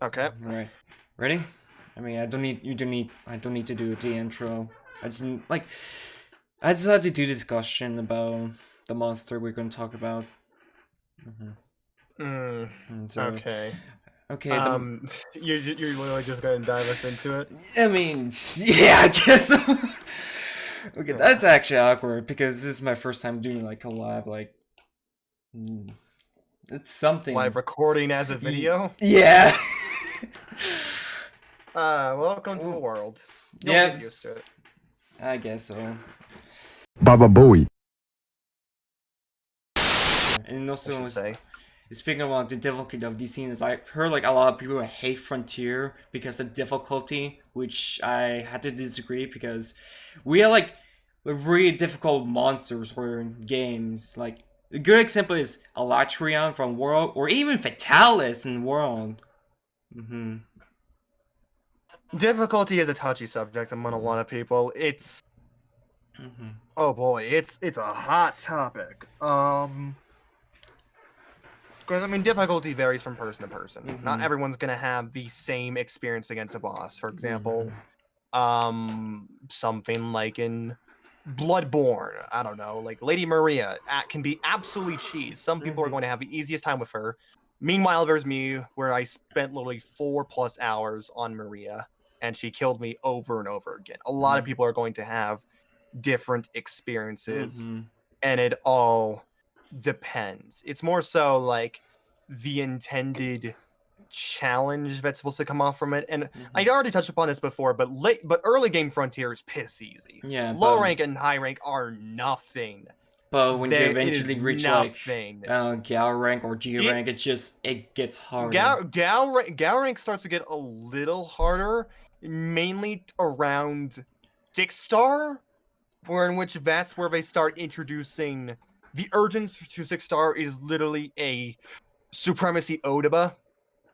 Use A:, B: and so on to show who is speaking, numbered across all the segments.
A: Okay.
B: Right. Ready? I mean, I don't need to do the intro. I just like, I just had to do discussion about the monster we're going to talk about. hmm
A: Mm,
B: And so,
A: okay.
B: okay,
A: Um, you're literally just gonna dive us into it.
B: I mean, yeah, I guess so. Okay,
A: Yeah.
B: that's actually awkward because this is my first time doing like a live, like, mm, it's
A: Live
B: something.
A: recording as a video.
B: Yeah.
A: Welcome to the
B: Oh,
A: world. You'll get
B: yeah,
A: used to it.
B: I guess so.
C: Baba Booey.
B: And
A: I should
B: also,
A: say.
B: speaking about the difficulty of these scenes, I've heard like a lot of people hate Frontier because of difficulty, which I had to disagree because we had like really difficult monsters for games. Like a good example is Alatrion from World, or even Fatalis in World. Mm-hmm.
A: Difficulty is a touchy subject among a lot of people. It's
B: Mm-hmm.
A: oh boy, it's a hot topic. Because I mean, difficulty varies from person to person. Not
B: Mm-hmm.
A: everyone's gonna have the same experience against a boss. For example,
B: Mm-hmm.
A: something like in Bloodborne, I don't know, like Lady Maria can be absolutely cheese. Some people are
B: Mm-hmm.
A: going to have the easiest time with her. Meanwhile, there's me, where I spent literally 4+ hours on Maria, and she killed me over and over again. A lot of people are going to have different experiences,
B: Mm-hmm.
A: and it all depends. It's more so like the intended challenge that's supposed to come off from it. And I
B: Mm-hmm.
A: already touched upon this before, but early game Frontier is piss easy.
B: Yeah,
A: Low rank and high rank are nothing.
B: but when you
A: It is
B: eventually reach like
A: nothing.
B: Gal rank or G
A: It
B: rank, it gets harder.
A: Gal rank starts to get a little harder, mainly around 6 star, where in which that's where they start introducing the urgent to 6 star is literally a supremacy Odeba,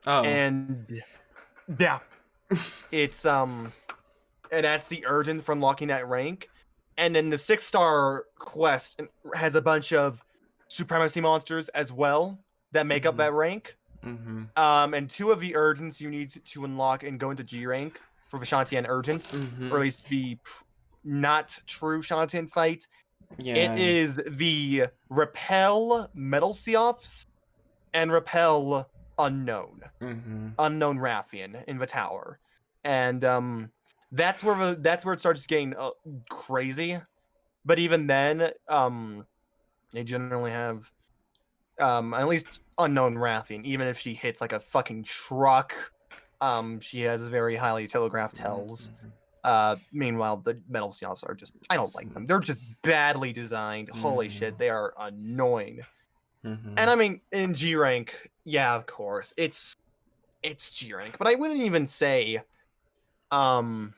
B: Oh.
A: and yeah, it's and that's the urgent for unlocking that rank. And then the 6 star quest has a bunch of supremacy monsters as well that make up
B: Mhm.
A: that rank.
B: Mhm.
A: And two of the urgents you need to unlock and go into G rank for the Shantian urgent, or at
B: Mhm.
A: least the not true Shantian fight. It
B: Yeah.
A: is the repel metal Seoffs and repel unknown
B: Mhm.
A: unknown Raffian in the tower, and that's where it starts getting crazy. But even then, they generally have at least unknown Raffian. Even if she hits like a fucking truck, she has very highly telegraphed tells.
B: Mhm.
A: Meanwhile, the metal seals are just I don't like them.
B: Mhm.
A: They're just badly designed. Holy shit,
B: Mhm.
A: they are annoying. And
B: Mhm.
A: I mean, in G rank, yeah, of course, it's G rank, but I wouldn't even say um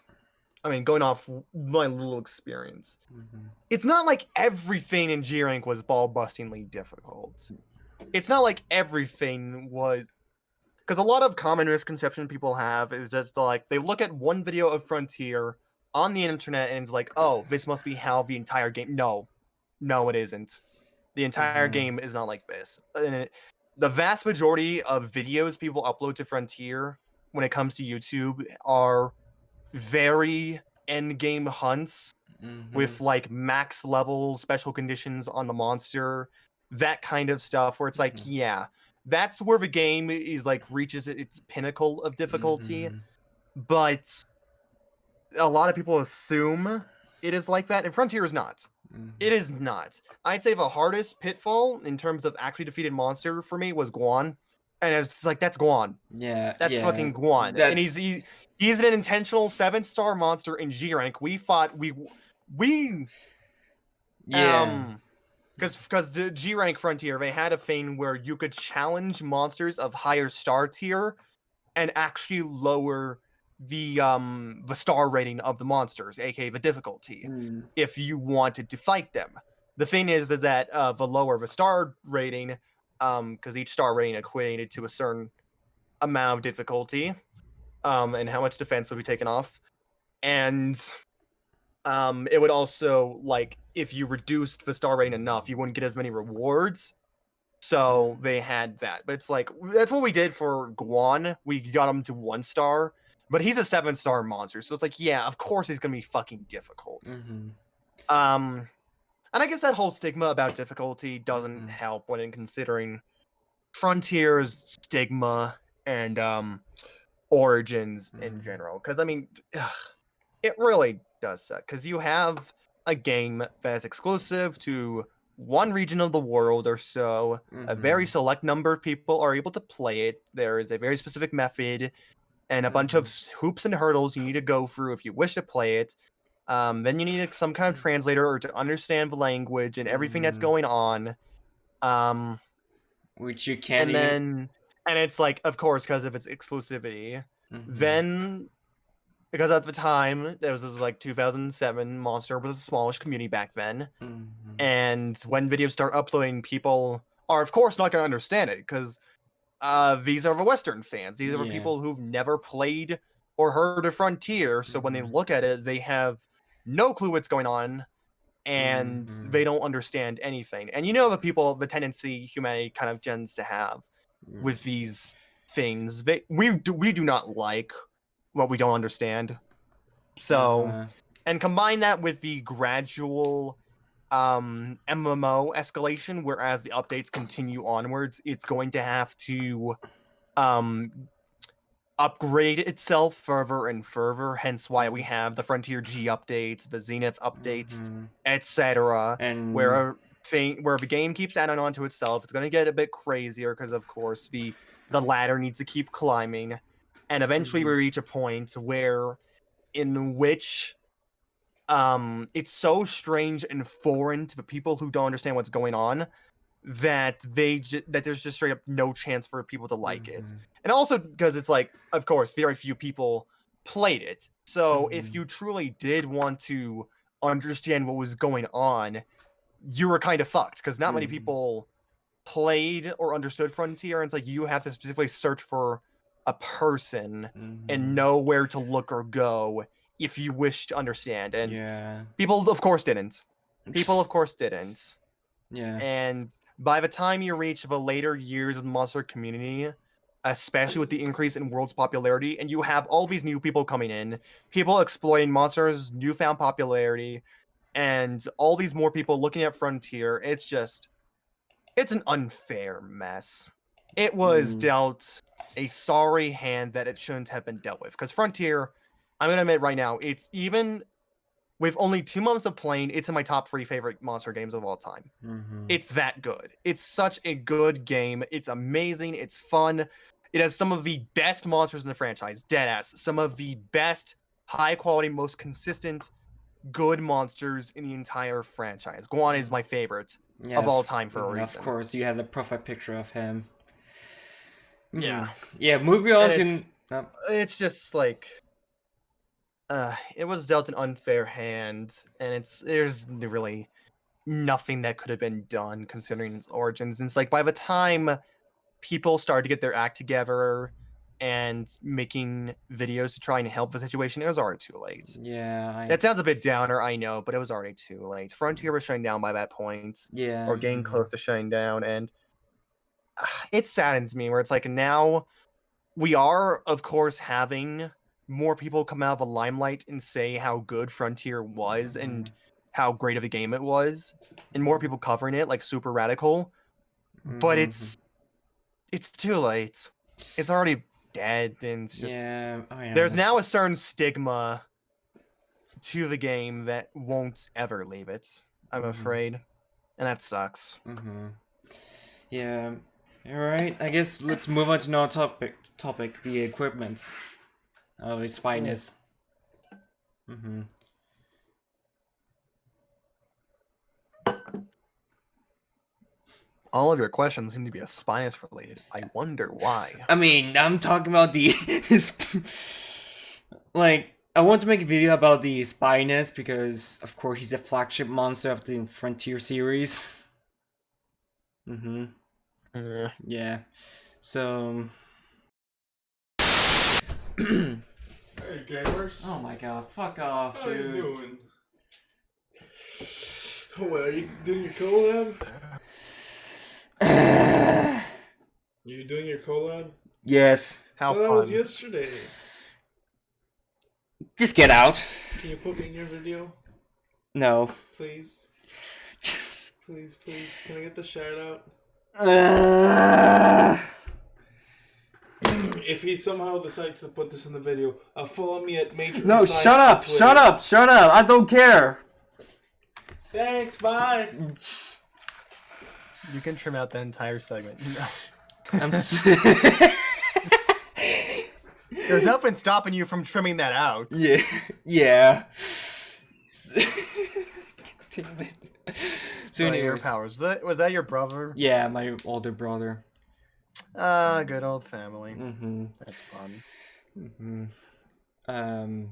A: I mean, going off my little experience,
B: Mhm.
A: it's not like everything in G rank was ball bustingly difficult. It's not like everything was, because a lot of common misconception people have is that like they look at one video of Frontier on the internet and it's like, oh, this must be how the entire game. No, no, it isn't. The entire
B: Mhm.
A: game is not like this. The vast majority of videos people upload to Frontier when it comes to YouTube are very end game hunts
B: Mhm.
A: with like max level special conditions on the monster, that kind of stuff where it's like, yeah, that's where the game is like reaches its pinnacle of difficulty.
B: Mhm.
A: But a lot of people assume it is like that, and Frontier is not.
B: Mhm.
A: It is not. I'd say the hardest pitfall in terms of actually defeated monster for me was Guan. And it's like, that's Guan.
B: Yeah.
A: That's
B: Yeah.
A: fucking Guan. And
B: That.
A: he's an intentional 7 star monster in G rank. We fought we
B: Yeah.
A: because the G rank Frontier, they had a thing where you could challenge monsters of higher star tier and actually lower the star rating of the monsters, aka the difficulty,
B: Mm.
A: if you wanted to fight them. The thing is that the lower the star rating, because each star rating equated to a certain amount of difficulty, and how much defense would be taken off. And it would also, like, if you reduced the star rating enough, you wouldn't get as many rewards. So they had that. But it's like that's what we did for Guan. We got him to 1 star, but he's a 7-star monster. So it's like, yeah, of course he's gonna be fucking difficult.
B: Mm-hmm.
A: And I guess that whole stigma about difficulty doesn't help when in considering Frontier's stigma and origins in general. Because I mean, it really does suck. Because you have a game that is exclusive to one region of the world or so. A very select number of people are able to play it. There is a very specific method and a bunch of hoops and hurdles you need to go through if you wish to play it. Then you need some kind of translator or to understand the language and everything that's going on.
B: Which you can't even...
A: And it's like, of course, because of its exclusivity. Then, because at the time, there was like 2007, Monster was a smallish community back then. And when videos start uploading, people are, of course, not going to understand it because these are the Western fans. These are the people who've never played or heard of Frontier. So when they look at it, they have no clue what's going on and they don't understand anything. And you know the tendency humanity kind of tends to have with these things. We do not like what we don't understand. So and combine that with the gradual MMO escalation, whereas the updates continue onwards, it's going to have to upgrade itself further and further, hence why we have the Frontier G updates, the Zenith updates, etc.
B: And
A: where the game keeps adding on to itself. It's going to get a bit crazier because, of course, the ladder needs to keep climbing, and eventually we reach a point in which it's so strange and foreign to the people who don't understand what's going on that that there's just straight up no chance for people to like it. And also because it's like, of course, very few people played it. So if you truly did want to understand what was going on, you were kind of fucked because not many people played or understood Frontier. And it's like you have to specifically search for a person and know where to look or go if you wish to understand. And people, of course, didn't. And by the time you reach the later years of the monster community, especially with the increase in world's popularity, and you have all these new people coming in, people exploiting monsters' newfound popularity, and all these more people looking at Frontier, it's an unfair mess. It was dealt a sorry hand that it shouldn't have been dealt with. Because Frontier, I'm going to admit right now, it's even with only 2 months of playing, it's in my top 3 favorite monster games of all time. It's that good. It's such a good game. It's amazing. It's fun. It has some of the best monsters in the franchise. Deadass. Some of the best, high quality, most consistent, good monsters in the entire franchise. Guan is my favorite of all time for a reason.
B: Of course, you have the profile picture of him.
A: Yeah.
B: Yeah, moving on to...
A: It's just like... it was dealt an unfair hand, and there's really nothing that could have been done considering its origins. And it's like by the time people started to get their act together and making videos to try and help the situation, it was already too late.
B: Yeah,
A: That sounds a bit downer, I know, but it was already too late. Frontier was shutting down by that point, or getting close to shutting down, and it saddens me where it's like now we are, of course, having more people come out of the limelight and say how good Frontier was and how great of a game it was, and more people covering it like Super Radical, but it's too late. It's already dead, and it's just there's now a certain stigma to the game that won't ever leave it, I'm afraid, and that sucks.
B: Yeah. All right, I guess let's move on to another topic, the equipment. Oh, Espinas.
A: All of your questions seem to be Espinas related. I wonder why.
B: I mean, I'm talking about the... like, I want to make a video about the Espinas because, of course, he's a flagship monster of the Frontier series. Yeah. So...
D: Hey gamers!
B: Oh my god, fuck off, dude.
D: How you doing? What, are you doing your collab? You doing your collab?
B: Yes.
A: How
D: Oh, that was
A: fun.
D: yesterday.
B: Just get out.
D: Can you put me in your video,
B: No.
D: please? Please, please. Can I get the shout out? If he somehow decides to put this in the video, follow me at Major.
B: No,
D: Resign
B: shut
D: on
B: up,
D: Twitter.
B: shut up, shut up. I don't care.
D: Thanks, bye.
A: You can trim out that entire segment.
B: I'm
A: There's nothing stopping you from trimming that out.
B: Yeah. Yeah. Damn it. So
A: Your
B: anyways.
A: powers. Was that your brother?
B: Yeah, my older brother.
A: Good old family.
B: Mm-hmm.
A: That's fun.
B: Mm-hmm.